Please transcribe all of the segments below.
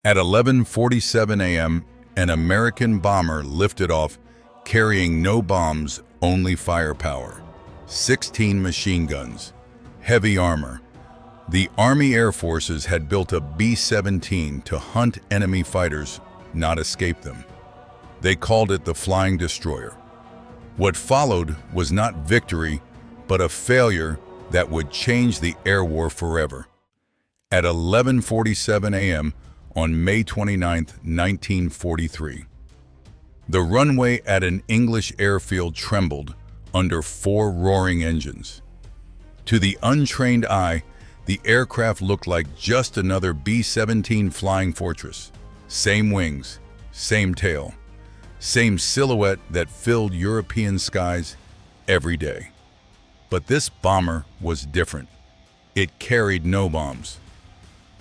At 11:47 a.m., an American bomber lifted off carrying no bombs, only firepower. 16 machine guns, heavy armor. The Army Air Forces had built a B-17 to hunt enemy fighters, not escape them. They called it the Flying Destroyer. What followed was not victory, but a failure that would change the air war forever. At 11:47 a.m. on May 29, 1943, the runway at an English airfield trembled under 4 roaring engines. To the untrained eye, the aircraft looked like just another B-17 flying fortress. Same wings, same tail, same silhouette that filled European skies every day. But this bomber was different. It carried no bombs.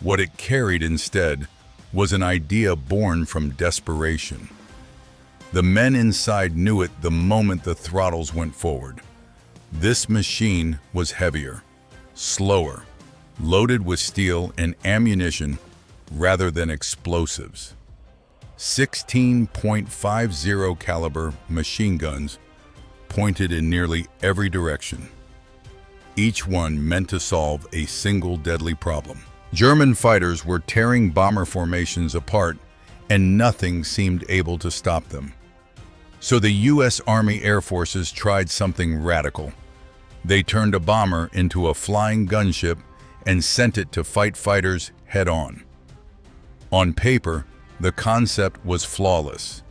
What it carried instead was an idea born from desperation. The men inside knew it the moment the throttles went forward. This machine was heavier, slower, loaded with steel and ammunition rather than explosives. 16.50 caliber machine guns pointed in nearly every direction, each one meant to solve a single deadly problem. German fighters were tearing bomber formations apart, and nothing seemed able to stop them. So the U.S. Army Air Forces tried something radical. They turned a bomber into a flying gunship and sent it to fight fighters head-on. On paper, the concept was flawless.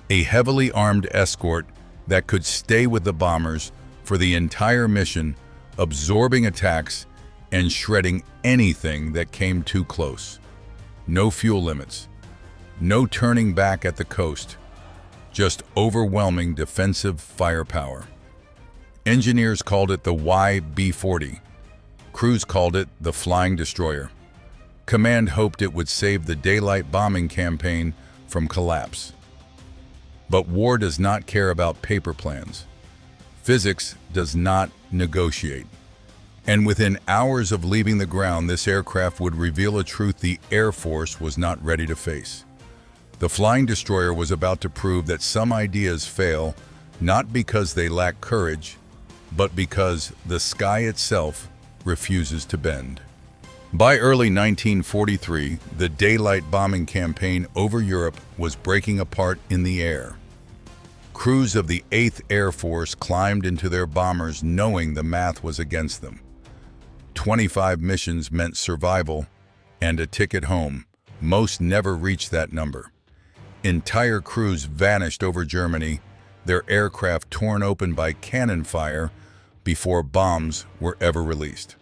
A heavily armed escort that could stay with the bombers for the entire mission, absorbing attacks and shredding anything that came too close. No fuel limits, no turning back at the coast, just overwhelming defensive firepower. Engineers called it the YB-40. Crews called it the Flying Destroyer. Command hoped it would save the daylight bombing campaign from collapse. But war does not care about paper plans. Physics does not negotiate. And within hours of leaving the ground, this aircraft would reveal a truth the Air Force was not ready to face. The Flying Destroyer was about to prove that some ideas fail not because they lack courage, but because the sky itself refuses to bend. By early 1943, the daylight bombing campaign over Europe was breaking apart in the air. Crews of the 8th Air Force climbed into their bombers knowing the math was against them. 25 missions meant survival and a ticket home. Most never reached that number. Entire crews vanished over Germany, their aircraft torn open by cannon fire before bombs were ever released.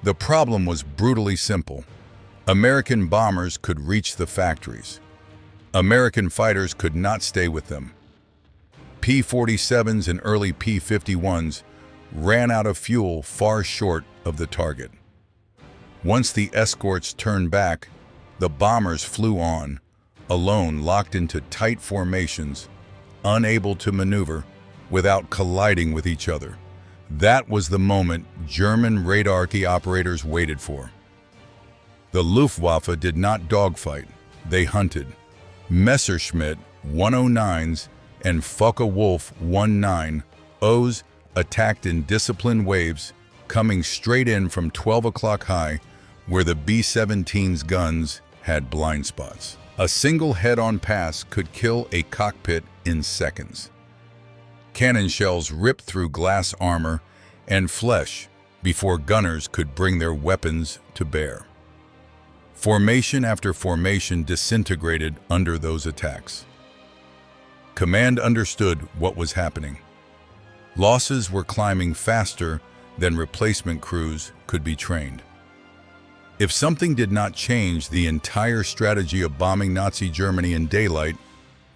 The problem was brutally simple. American bombers could reach the factories. American fighters could not stay with them. P-47s and early P-51s ran out of fuel far short of the target. Once the escorts turned back, the bombers flew on, alone, locked into tight formations, unable to maneuver without colliding with each other. That was the moment German radarkey operators waited for. The Luftwaffe did not dogfight, they hunted. Messerschmitt 109s and Focke-Wulf 19Os attacked in disciplined waves, coming straight in from 12 o'clock high, where the B-17's guns had blind spots. A single head-on pass could kill a cockpit in seconds. Cannon shells ripped through glass armor and flesh before gunners could bring their weapons to bear. Formation after formation disintegrated under those attacks. Command understood what was happening. Losses were climbing faster than replacement crews could be trained. If something did not change, the entire strategy of bombing Nazi Germany in daylight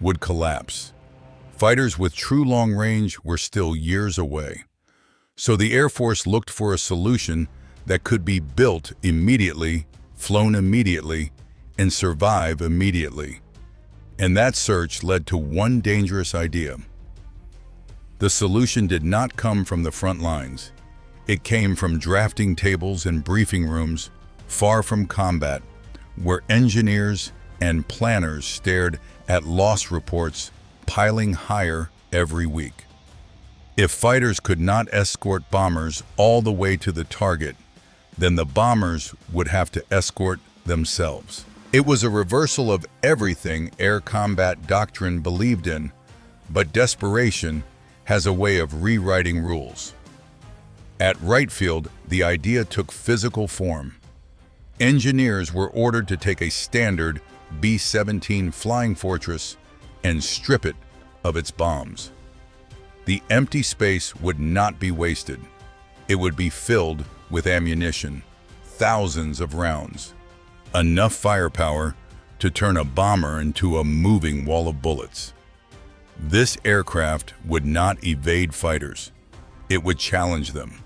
would collapse. Fighters with true long range were still years away. So the Air Force looked for a solution that could be built immediately, flown immediately, and survive immediately. And that search led to one dangerous idea. The solution did not come from the front lines. It came from drafting tables and briefing rooms, far from combat, where engineers and planners stared at loss reports piling higher every week. If fighters could not escort bombers all the way to the target, then the bombers would have to escort themselves. It was a reversal of everything air combat doctrine believed in, but desperation has a way of rewriting rules. At Wright Field, the idea took physical form. Engineers were ordered to take a standard B-17 Flying Fortress and strip it of its bombs. The empty space would not be wasted. It would be filled with ammunition, thousands of rounds, enough firepower to turn a bomber into a moving wall of bullets. This aircraft would not evade fighters. It would challenge them.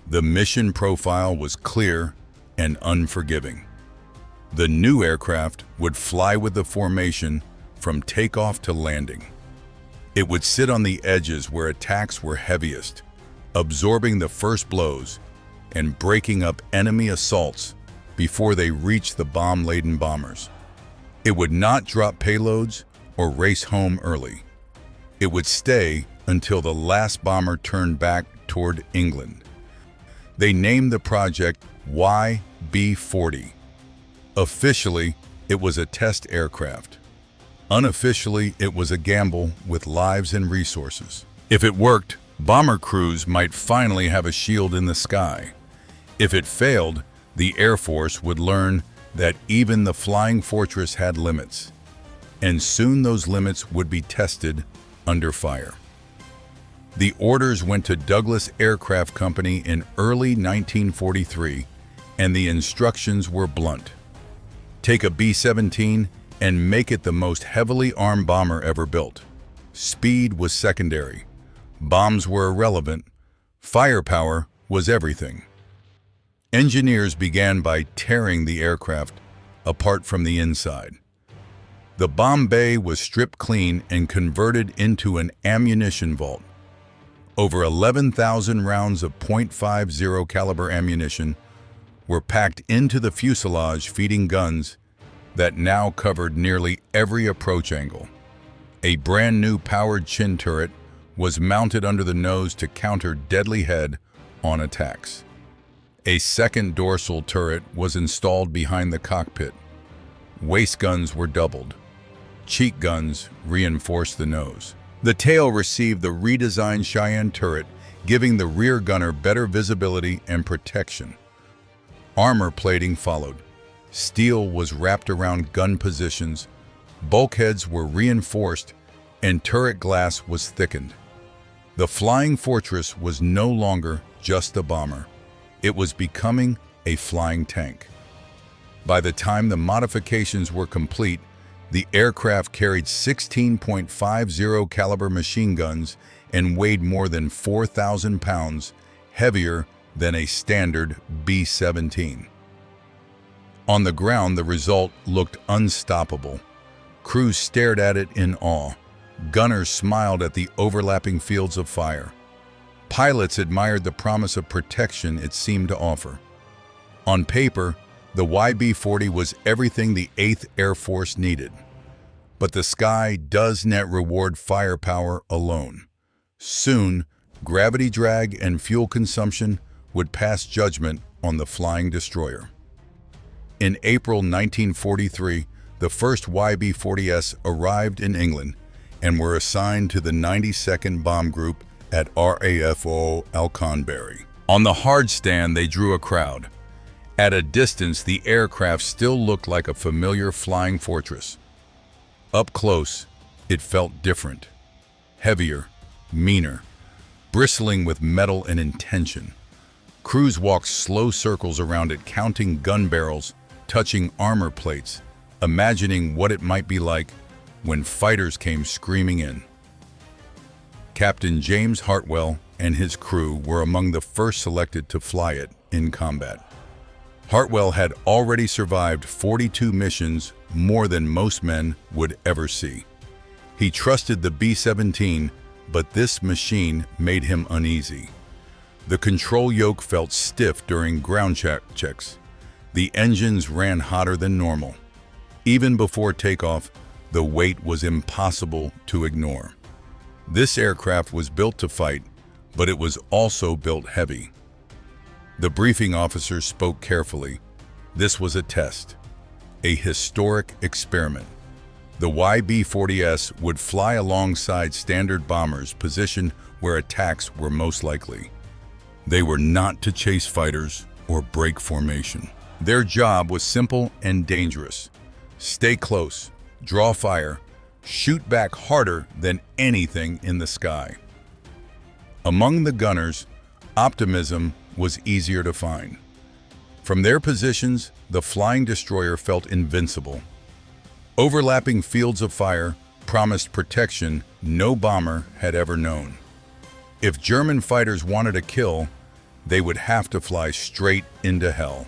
The mission profile was clear and unforgiving. The new aircraft would fly with the formation from takeoff to landing. It would sit on the edges where attacks were heaviest, absorbing the first blows and breaking up enemy assaults before they reached the bomb-laden bombers. It would not drop payloads or race home early. It would stay until the last bomber turned back toward England. They named the project YB-40. Officially, it was a test aircraft. Unofficially, it was a gamble with lives and resources. If it worked, bomber crews might finally have a shield in the sky. If it failed, the Air Force would learn that even the Flying Fortress had limits, and soon those limits would be tested under fire. The orders went to Douglas Aircraft Company in early 1943, and the instructions were blunt. Take a B-17 and make it the most heavily armed bomber ever built. Speed was secondary. Bombs were irrelevant. Firepower was everything. Engineers began by tearing the aircraft apart from the inside. The bomb bay was stripped clean and converted into an ammunition vault. Over 11,000 rounds of .50 caliber ammunition were packed into the fuselage, feeding guns that now covered nearly every approach angle. A brand new powered chin turret was mounted under the nose to counter deadly head-on attacks. A second dorsal turret was installed behind the cockpit. Waist guns were doubled. Cheek guns reinforced the nose. The tail received the redesigned Cheyenne turret, giving the rear gunner better visibility and protection. Armor plating followed. Steel was wrapped around gun positions, bulkheads were reinforced, and turret glass was thickened. The Flying Fortress was no longer just a bomber. It was becoming a flying tank. By the time the modifications were complete, the aircraft carried 16.50 caliber machine guns and weighed more than 4,000 pounds, heavier than a standard B-17. On the ground, the result looked unstoppable. Crews stared at it in awe. Gunners smiled at the overlapping fields of fire. Pilots admired the promise of protection it seemed to offer. On paper, the YB-40 was everything the 8th Air Force needed. But the sky does not reward firepower alone. Soon, gravity drag and fuel consumption would pass judgment on the flying destroyer. In April 1943, the first YB-40s arrived in England and were assigned to the 92nd Bomb Group at RAFO Alconbury. On the hard stand, they drew a crowd. At a distance, the aircraft still looked like a familiar flying fortress. Up close, it felt different. Heavier, meaner, bristling with metal and intention. Crews walked slow circles around it, counting gun barrels, touching armor plates, imagining what it might be like when fighters came screaming in. Captain James Hartwell and his crew were among the first selected to fly it in combat. Hartwell had already survived 42 missions, more than most men would ever see. He trusted the B-17, but this machine made him uneasy. The control yoke felt stiff during ground checks. The engines ran hotter than normal. Even before takeoff, the weight was impossible to ignore. This aircraft was built to fight, but it was also built heavy. The briefing officer spoke carefully. This was a test, a historic experiment. The YB-40S would fly alongside standard bombers positioned where attacks were most likely. They were not to chase fighters or break formation. Their job was simple and dangerous. Stay close, draw fire, shoot back harder than anything in the sky. Among the gunners, optimism was easier to find. From their positions, the flying destroyer felt invincible. Overlapping fields of fire promised protection no bomber had ever known. If German fighters wanted a kill, they would have to fly straight into hell.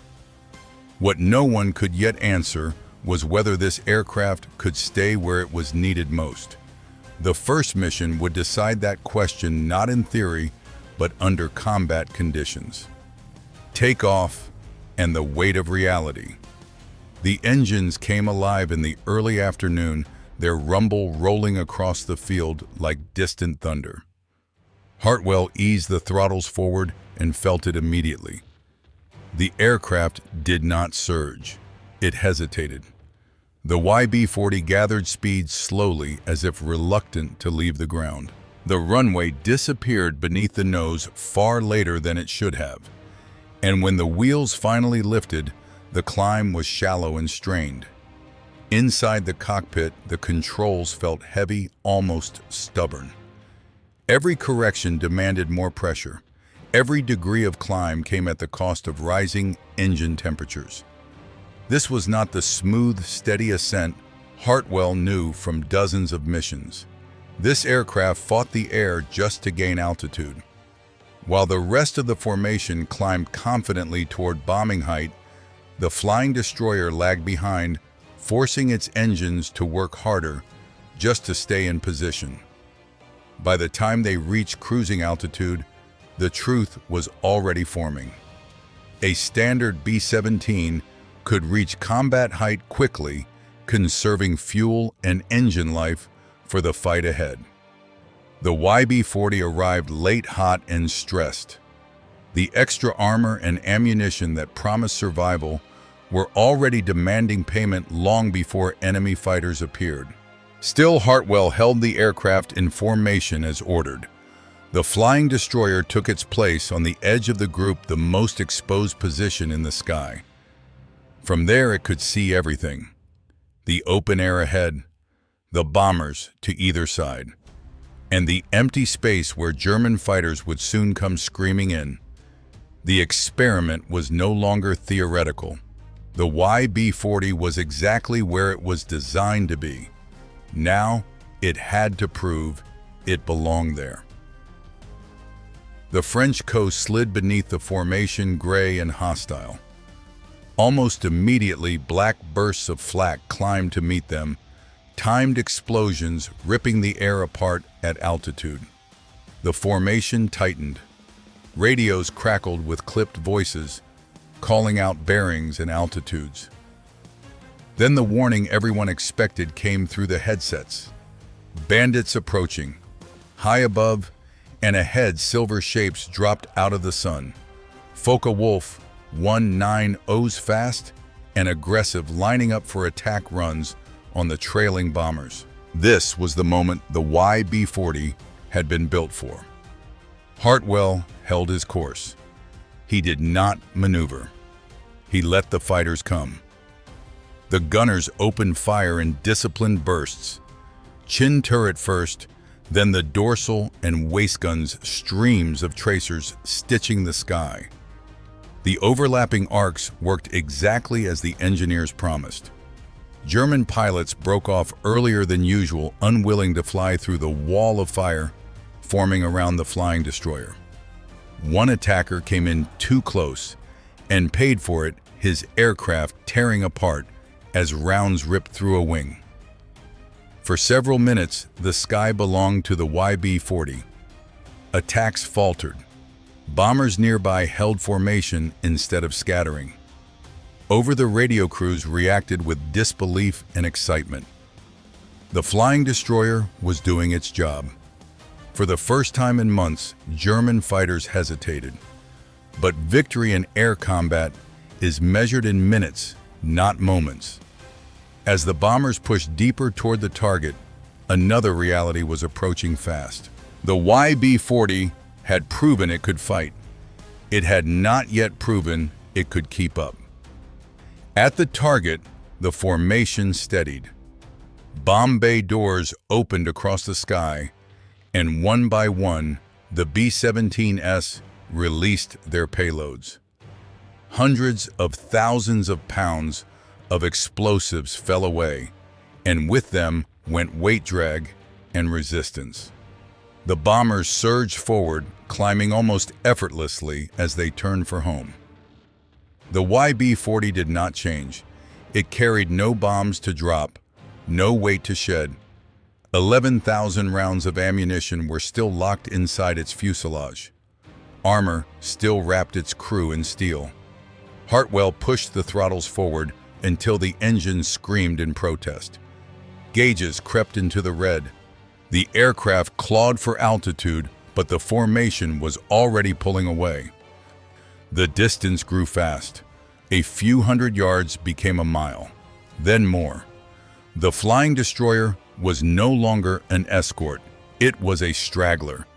What no one could yet answer was whether this aircraft could stay where it was needed most. The first mission would decide that question not in theory, but under combat conditions. Takeoff and the weight of reality. The engines came alive in the early afternoon, their rumble rolling across the field like distant thunder. Hartwell eased the throttles forward and felt it immediately. The aircraft did not surge. It hesitated. The YB-40 gathered speed slowly as if reluctant to leave the ground. The runway disappeared beneath the nose far later than it should have. And when the wheels finally lifted, the climb was shallow and strained. Inside the cockpit, the controls felt heavy, almost stubborn. Every correction demanded more pressure. Every degree of climb came at the cost of rising engine temperatures. This was not the smooth, steady ascent Hartwell knew from dozens of missions. This aircraft fought the air just to gain altitude. While the rest of the formation climbed confidently toward bombing height, the flying destroyer lagged behind, forcing its engines to work harder just to stay in position. By the time they reached cruising altitude, the truth was already forming. A standard B-17 could reach combat height quickly, conserving fuel and engine life for the fight ahead. The YB-40 arrived late, hot, and stressed. The extra armor and ammunition that promised survival were already demanding payment long before enemy fighters appeared. Still, Hartwell held the aircraft in formation as ordered. The flying destroyer took its place on the edge of the group, the most exposed position in the sky. From there it could see everything. The open air ahead, the bombers to either side, and the empty space where German fighters would soon come screaming in. The experiment was no longer theoretical. The YB-40 was exactly where it was designed to be. Now, it had to prove it belonged there. The French coast slid beneath the formation, gray and hostile. Almost immediately, black bursts of flak climbed to meet them, timed explosions ripping the air apart at altitude. The formation tightened. Radios crackled with clipped voices, calling out bearings and altitudes. Then the warning everyone expected came through the headsets. Bandits approaching. High above and ahead, silver shapes dropped out of the sun. Focke-Wulf 190's fast and aggressive, lining up for attack runs on the trailing bombers. This was the moment the YB-40 had been built for. Hartwell held his course. He did not maneuver. He let the fighters come. The gunners opened fire in disciplined bursts. Chin turret first, then the dorsal and waist guns, streams of tracers stitching the sky. The overlapping arcs worked exactly as the engineers promised. German pilots broke off earlier than usual, unwilling to fly through the wall of fire forming around the flying destroyer. One attacker came in too close and paid for it, his aircraft tearing apart as rounds ripped through a wing. For several minutes, the sky belonged to the YB-40. Attacks faltered. Bombers nearby held formation instead of scattering. Over the radio crews reacted with disbelief and excitement. The flying destroyer was doing its job. For the first time in months, German fighters hesitated. But victory in air combat is measured in minutes, not moments. As the bombers pushed deeper toward the target, another reality was approaching fast. The YB-40 had proven it could fight. It had not yet proven it could keep up. At the target, the formation steadied. Bomb bay doors opened across the sky, and one by one, the B-17’s released their payloads. Hundreds of thousands of pounds of explosives fell away, and with them went weight drag and resistance. The bombers surged forward, climbing almost effortlessly as they turned for home. The YB-40 did not change. It carried no bombs to drop, no weight to shed. 11,000 rounds of ammunition were still locked inside its fuselage. Armor still wrapped its crew in steel. Hartwell pushed the throttles forward until the engine screamed in protest. Gauges crept into the red. The aircraft clawed for altitude, but the formation was already pulling away. The distance grew fast. A few hundred yards became a mile, then more. The flying destroyer was no longer an escort. It was a straggler,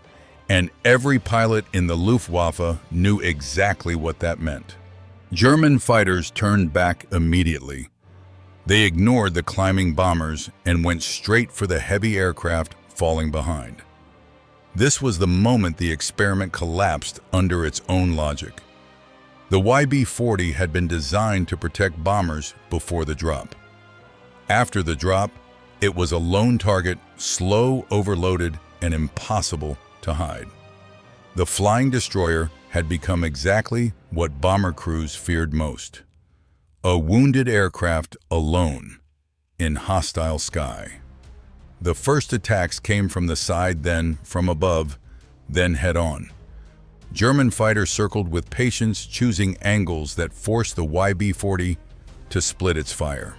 and every pilot in the Luftwaffe knew exactly what that meant. German fighters turned back immediately. They ignored the climbing bombers and went straight for the heavy aircraft falling behind. This was the moment the experiment collapsed under its own logic. The YB-40 had been designed to protect bombers before the drop. After the drop, it was a lone target, slow, overloaded, and impossible to hide. The flying destroyer had become exactly what bomber crews feared most: a wounded aircraft alone in hostile sky. The first attacks came from the side, then from above, then head-on. German fighters circled with patience, choosing angles that forced the YB-40 to split its fire.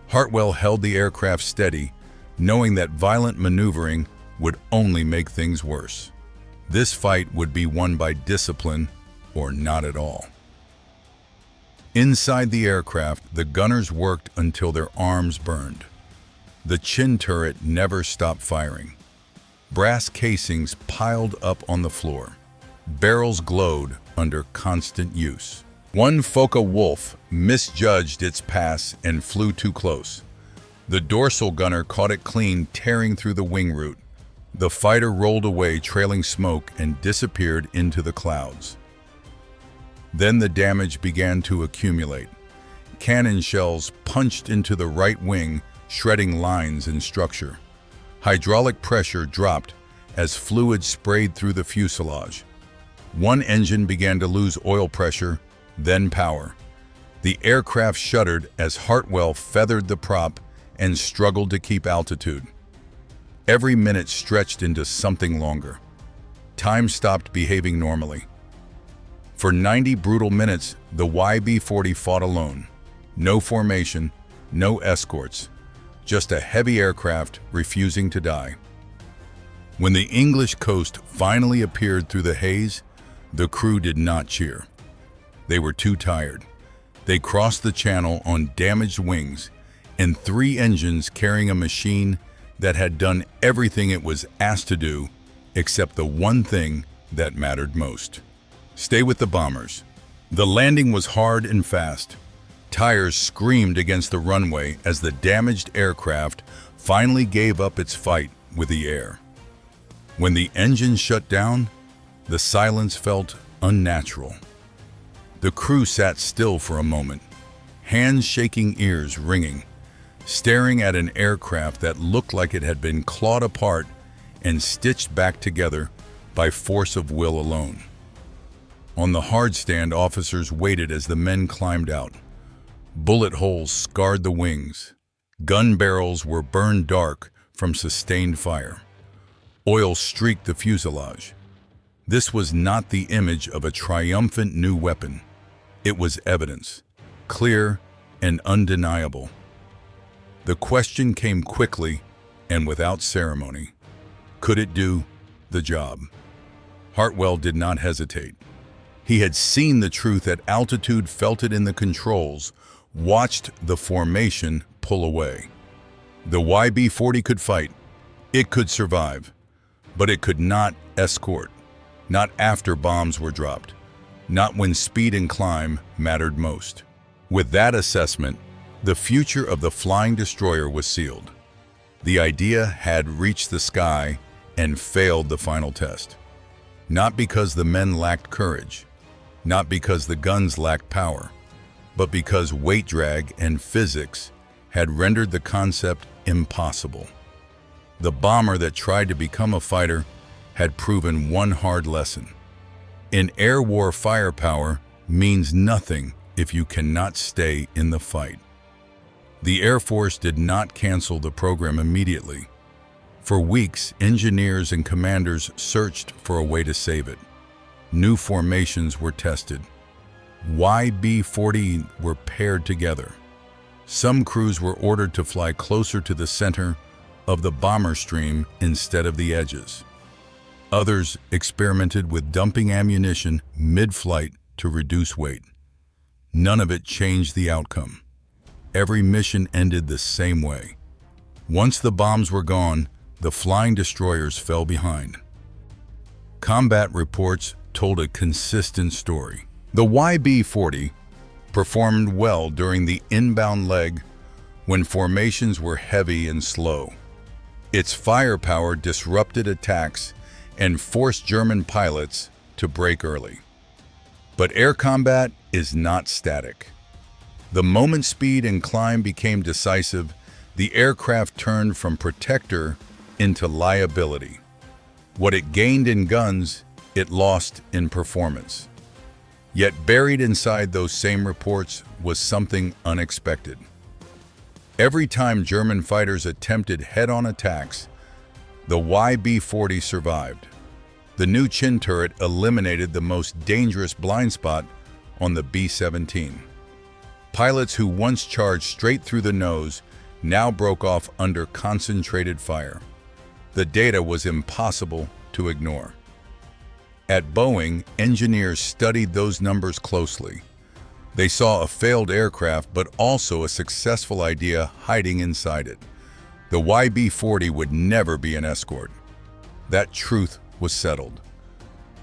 Hartwell held the aircraft steady, knowing that violent maneuvering would only make things worse. This fight would be won by discipline or not at all. Inside the aircraft, the gunners worked until their arms burned. The chin turret never stopped firing. Brass casings piled up on the floor. Barrels glowed under constant use. One Focke-Wulf misjudged its pass and flew too close. The dorsal gunner caught it clean, tearing through the wing root. The fighter rolled away, trailing smoke, and disappeared into the clouds. Then the damage began to accumulate. Cannon shells punched into the right wing, shredding lines and structure. Hydraulic pressure dropped as fluid sprayed through the fuselage. One engine began to lose oil pressure, then power. The aircraft shuddered as Hartwell feathered the prop and struggled to keep altitude. Every minute stretched into something longer. Time stopped behaving normally. For 90 brutal minutes, the YB-40 fought alone. No formation, no escorts, just a heavy aircraft refusing to die. When the English coast finally appeared through the haze, the crew did not cheer. They were too tired. They crossed the channel on damaged wings and 3 engines carrying a machine that had done everything it was asked to do except the one thing that mattered most: stay with the bombers. The landing was hard and fast. Tires screamed against the runway as the damaged aircraft finally gave up its fight with the air. When the engine shut down, the silence felt unnatural. The crew sat still for a moment, hands shaking, ears ringing, staring at an aircraft that looked like it had been clawed apart and stitched back together by force of will alone. On the hard stand, officers waited as the men climbed out. Bullet holes scarred the wings. Gun barrels were burned dark from sustained fire. Oil streaked the fuselage. This was not the image of a triumphant new weapon. It was evidence. clear and undeniable. The question came quickly and without ceremony. Could it do the job? Hartwell did not hesitate. He had seen the truth at altitude, felt it in the controls, watched the formation pull away. The YB-40 could fight, it could survive, but it could not escort, not after bombs were dropped, not when speed and climb mattered most. With that assessment, the future of the flying destroyer was sealed. The idea had reached the sky and failed the final test. Not because the men lacked courage, not because the guns lacked power, but because weight drag and physics had rendered the concept impossible. The bomber that tried to become a fighter had proven one hard lesson. In air war, firepower means nothing if you cannot stay in the fight. The Air Force did not cancel the program immediately. For weeks, engineers and commanders searched for a way to save it. New formations were tested. YB-40 were paired together. Some crews were ordered to fly closer to the center of the bomber stream instead of the edges. Others experimented with dumping ammunition mid-flight to reduce weight. None of it changed the outcome. Every mission ended the same way. Once the bombs were gone, the flying destroyers fell behind. Combat reports told a consistent story. The YB-40 performed well during the inbound leg when formations were heavy and slow. Its firepower disrupted attacks and forced German pilots to brake early. But air combat is not static. The moment speed and climb became decisive, the aircraft turned from protector into liability. What it gained in guns, it lost in performance. Yet buried inside those same reports was something unexpected. Every time German fighters attempted head-on attacks, the YB-40 survived. The new chin turret eliminated the most dangerous blind spot on the B-17. Pilots who once charged straight through the nose now broke off under concentrated fire. The data was impossible to ignore. At Boeing, engineers studied those numbers closely. They saw a failed aircraft, but also a successful idea hiding inside it. The YB-40 would never be an escort. That truth was settled.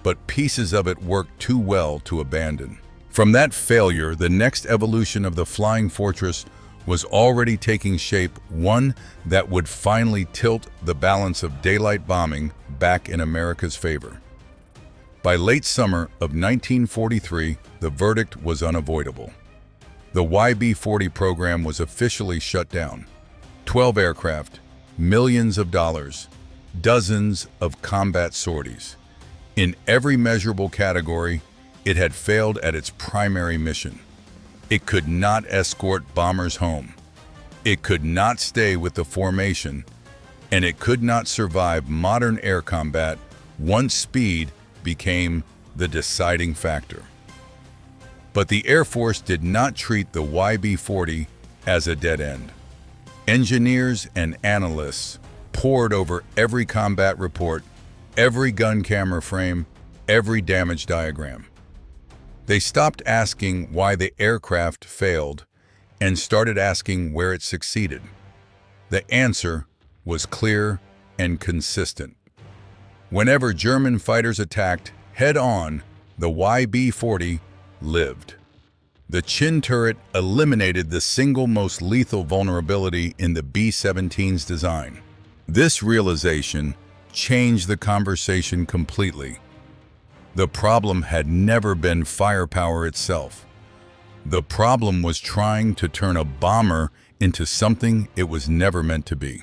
But pieces of it worked too well to abandon. From that failure, the next evolution of the Flying Fortress was already taking shape, one that would finally tilt the balance of daylight bombing back in America's favor. By late summer of 1943, the verdict was unavoidable. The YB-40 program was officially shut down. 12 aircraft, millions of dollars, dozens of combat sorties. In every measurable category, it had failed at its primary mission. It could not escort bombers home. It could not stay with the formation, and it could not survive modern air combat once speed became the deciding factor. But the Air Force did not treat the YB-40 as a dead end. Engineers and analysts pored over every combat report, every gun camera frame, every damage diagram. They stopped asking why the aircraft failed and started asking where it succeeded. The answer was clear and consistent. Whenever German fighters attacked head-on, the YB-40 lived. The chin turret eliminated the single most lethal vulnerability in the B-17's design. This realization changed the conversation completely. The problem had never been firepower itself. The problem was trying to turn a bomber into something it was never meant to be.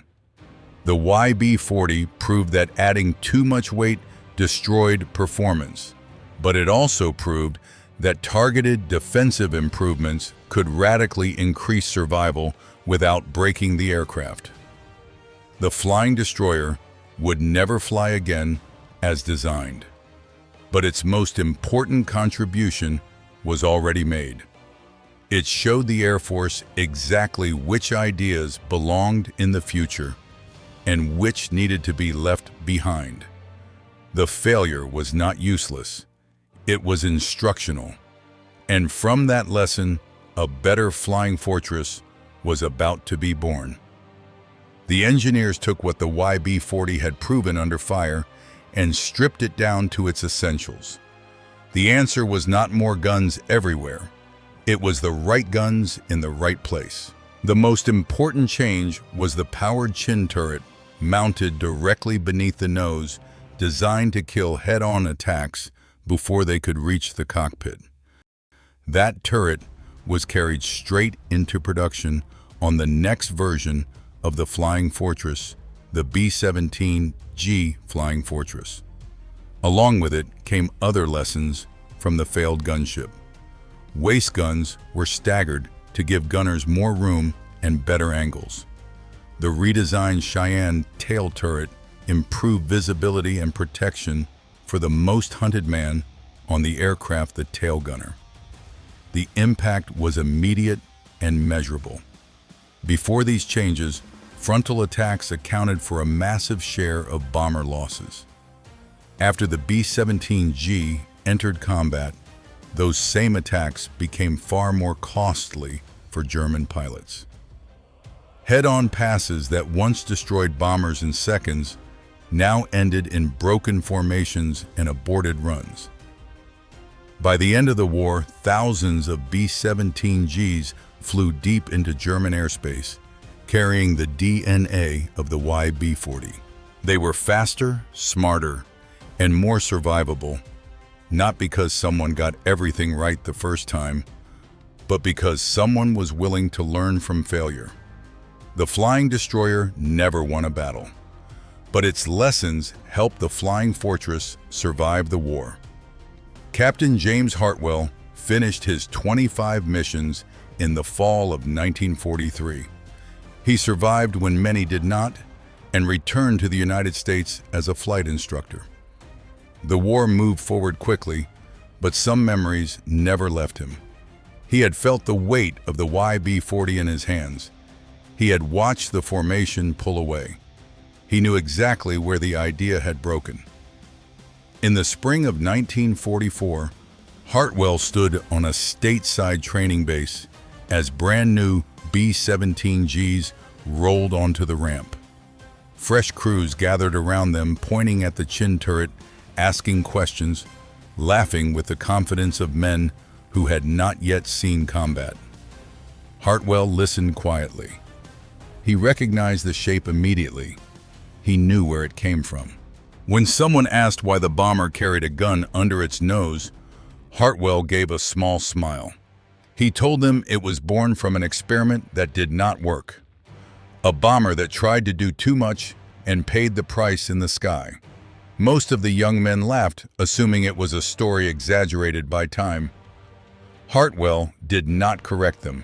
The YB-40 proved that adding too much weight destroyed performance, but it also proved that targeted defensive improvements could radically increase survival without breaking the aircraft. The flying destroyer would never fly again as designed, but its most important contribution was already made. It showed the Air Force exactly which ideas belonged in the future and which needed to be left behind. The failure was not useless. It was instructional. And from that lesson, a better flying fortress was about to be born. The engineers took what the YB-40 had proven under fire and stripped it down to its essentials. The answer was not more guns everywhere. It was the right guns in the right place. The most important change was the powered chin turret mounted directly beneath the nose, designed to kill head-on attacks before they could reach the cockpit. That turret was carried straight into production on the next version of the Flying Fortress, the B-17G Flying Fortress. Along with it came other lessons from the failed gunship. Waist guns were staggered to give gunners more room and better angles. The redesigned Cheyenne tail turret improved visibility and protection for the most hunted man on the aircraft, the tail gunner. The impact was immediate and measurable. Before these changes, frontal attacks accounted for a massive share of bomber losses. After the B-17G entered combat, those same attacks became far more costly for German pilots. Head-on passes that once destroyed bombers in seconds now ended in broken formations and aborted runs. By the end of the war, thousands of B-17Gs flew deep into German airspace, carrying the DNA of the YB-40. They were faster, smarter, and more survivable, not because someone got everything right the first time, but because someone was willing to learn from failure. The flying destroyer never won a battle, but its lessons helped the Flying Fortress survive the war. Captain James Hartwell finished his 25 missions in the fall of 1943. He survived when many did not and returned to the United States as a flight instructor. The war moved forward quickly, but some memories never left him. He had felt the weight of the YB-40 in his hands. He had watched the formation pull away. He knew exactly where the idea had broken. In the spring of 1944, Hartwell stood on a stateside training base as brand new B-17Gs rolled onto the ramp. Fresh crews gathered around them, pointing at the chin turret, asking questions, laughing with the confidence of men who had not yet seen combat. Hartwell listened quietly. He recognized the shape immediately. He knew where it came from. When someone asked why the bomber carried a gun under its nose, Hartwell gave a small smile. He told them it was born from an experiment that did not work. A bomber that tried to do too much and paid the price in the sky. Most of the young men laughed, assuming it was a story exaggerated by time. Hartwell did not correct them.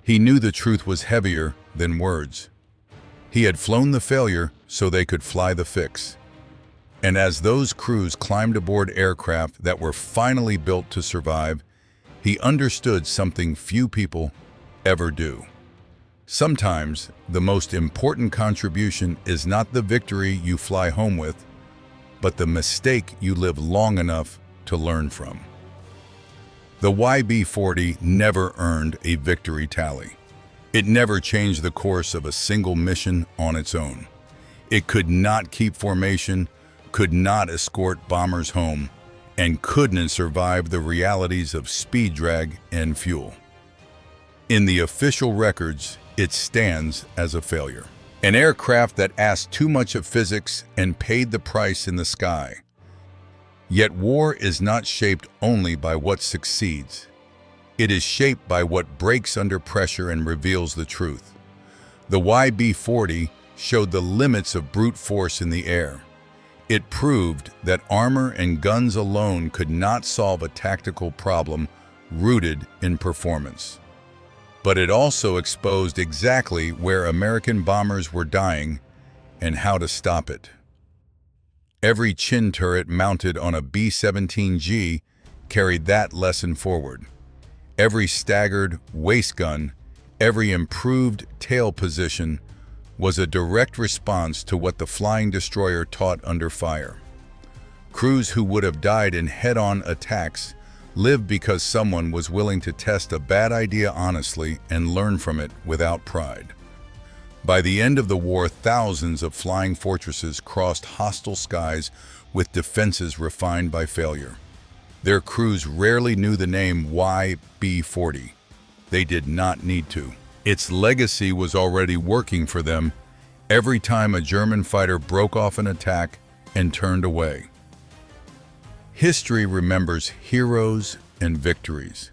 He knew the truth was heavier than words. He had flown the failure so they could fly the fix. And as those crews climbed aboard aircraft that were finally built to survive, he understood something few people ever do. Sometimes the most important contribution is not the victory you fly home with, but the mistake you live long enough to learn from. The YB-40 never earned a victory tally. It never changed the course of a single mission on its own. It could not keep formation, could not escort bombers home, and couldn't survive the realities of speed drag and fuel. In the official records, it stands as a failure. An aircraft that asked too much of physics and paid the price in the sky. Yet war is not shaped only by what succeeds. It is shaped by what breaks under pressure and reveals the truth. The YB-40 showed the limits of brute force in the air. It proved that armor and guns alone could not solve a tactical problem rooted in performance. But it also exposed exactly where American bombers were dying and how to stop it. Every chin turret mounted on a B-17G carried that lesson forward. Every staggered waist gun, every improved tail position was a direct response to what the flying destroyer taught under fire. Crews who would have died in head-on attacks lived because someone was willing to test a bad idea honestly and learn from it without pride. By the end of the war, thousands of flying fortresses crossed hostile skies with defenses refined by failure. Their crews rarely knew the name YB-40. They did not need to. Its legacy was already working for them every time a German fighter broke off an attack and turned away. History remembers heroes and victories.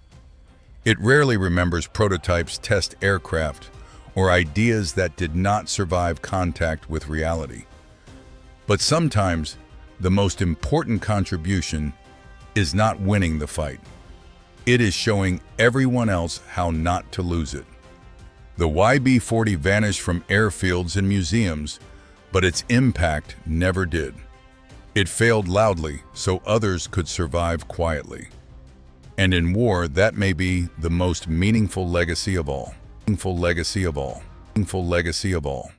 It rarely remembers prototypes, test aircraft, or ideas that did not survive contact with reality. But sometimes, the most important contribution is not winning the fight. It is showing everyone else how not to lose it. The YB-40 vanished from airfields and museums, but its impact never did. It failed loudly so others could survive quietly. And in war, that may be the most meaningful legacy of all. Meaningful legacy of all. Meaningful legacy of all.